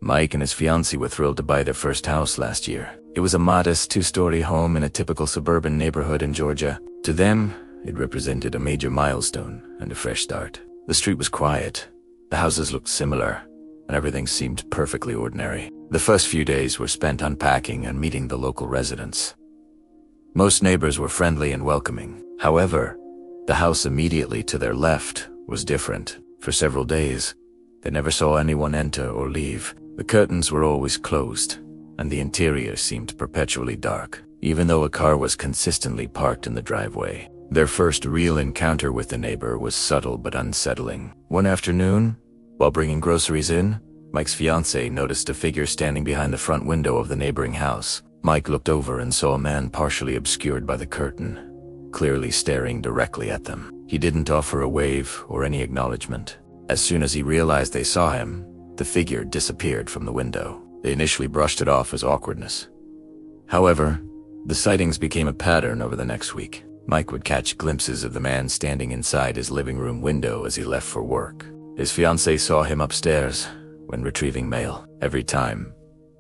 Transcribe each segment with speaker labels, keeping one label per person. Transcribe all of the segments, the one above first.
Speaker 1: Mike and his fiancée were thrilled to buy their first house last year. It was a modest two-story home in a typical suburban neighborhood in Georgia. To them, it represented a major milestone and a fresh start. The street was quiet, the houses looked similar, and everything seemed perfectly ordinary. The first few days were spent unpacking and meeting the local residents. Most neighbors were friendly and welcoming. However, the house immediately to their left was different. For several days, they never saw anyone enter or leave. The curtains were always closed, and the interior seemed perpetually dark, even though a car was consistently parked in the driveway. Their first real encounter with the neighbor was subtle but unsettling. One afternoon, while bringing groceries in, Mike's fiancée noticed a figure standing behind the front window of the neighboring house. Mike looked over and saw a man partially obscured by the curtain, clearly staring directly at them. He didn't offer a wave or any acknowledgement. As soon as he realized they saw him, the figure disappeared from the window. They initially brushed it off as awkwardness. However, the sightings became a pattern over the next week. Mike would catch glimpses of the man standing inside his living room window as he left for work. His fiancée saw him upstairs when retrieving mail. Every time,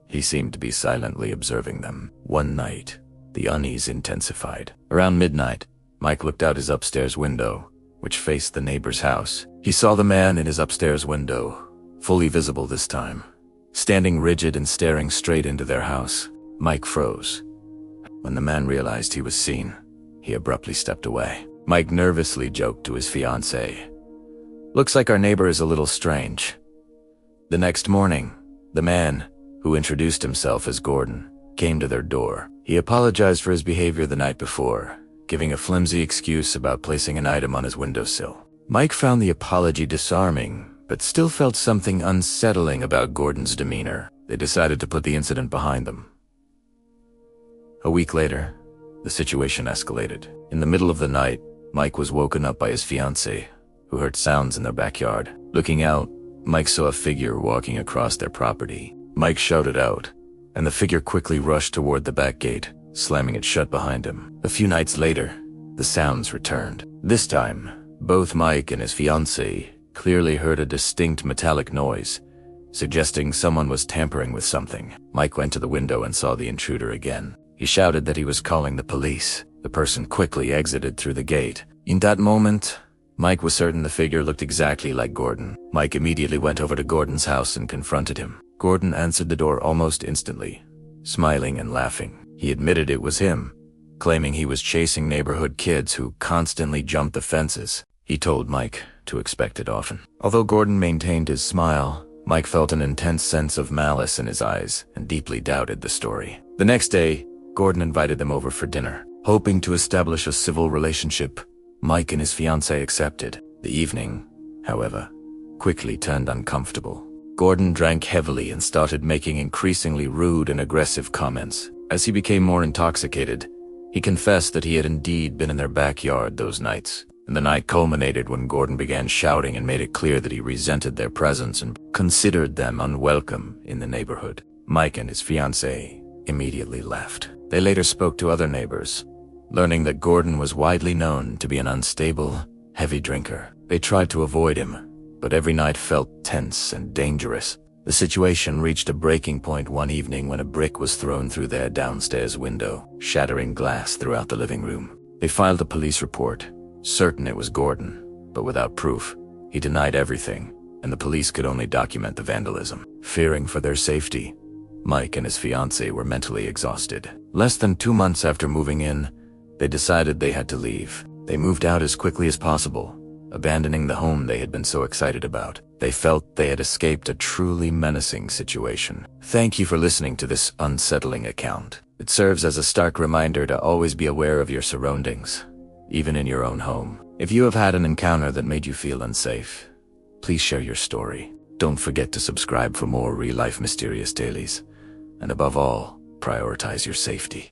Speaker 1: he seemed to be silently observing them. One night, the unease intensified. Around midnight, Mike looked out his upstairs window, which faced the neighbor's house. He saw the man in his upstairs window, fully visible this time, standing rigid and staring straight into their house. Mike froze. When the man realized he was seen, he abruptly stepped away. Mike nervously joked to his fiancée, "Looks like our neighbor is a little strange." The next morning, the man, who introduced himself as Gordon, came to their door. He apologized for his behavior the night before, giving a flimsy excuse about placing an item on his windowsill. Mike found the apology disarming, but still felt something unsettling about Gordon's demeanor. They decided to put the incident behind them. A week later, the situation escalated. In the middle of the night, Mike was woken up by his fiancée, who heard sounds in their backyard. Looking out, Mike saw a figure walking across their property. Mike shouted out, and the figure quickly rushed toward the back gate, slamming it shut behind him. A few nights later, the sounds returned. This time, both Mike and his fiancée clearly heard a distinct metallic noise, suggesting someone was tampering with something. Mike went to the window and saw the intruder again. He shouted that he was calling the police. The person quickly exited through the gate. In that moment, Mike was certain the figure looked exactly like Gordon. Mike immediately went over to Gordon's house and confronted him. Gordon answered the door almost instantly, smiling and laughing. He admitted it was him, claiming he was chasing neighborhood kids who constantly jumped the fences. He told Mike to expect it often. Although Gordon maintained his smile, Mike felt an intense sense of malice in his eyes and deeply doubted the story. The next day, Gordon invited them over for dinner. Hoping to establish a civil relationship, Mike and his fiancée accepted. The evening, however, quickly turned uncomfortable. Gordon drank heavily and started making increasingly rude and aggressive comments. As he became more intoxicated, he confessed that he had indeed been in their backyard those nights. And the night culminated when Gordon began shouting and made it clear that he resented their presence and considered them unwelcome in the neighborhood. Mike and his fiancée immediately left. They later spoke to other neighbors, learning that Gordon was widely known to be an unstable, heavy drinker. They tried to avoid him, but every night felt tense and dangerous. The situation reached a breaking point one evening when a brick was thrown through their downstairs window, shattering glass throughout the living room. They filed a police report, certain it was Gordon, but without proof. He denied everything, and the police could only document the vandalism. Fearing for their safety, Mike and his fiancée were mentally exhausted. Less than 2 months after moving in, they decided they had to leave. They moved out as quickly as possible, abandoning the home they had been so excited about. They felt they had escaped a truly menacing situation. Thank you for listening to this unsettling account. It serves as a stark reminder to always be aware of your surroundings, even in your own home. If you have had an encounter that made you feel unsafe, please share your story. Don't forget to subscribe for more real-life mysterious dailies. And above all, prioritize your safety.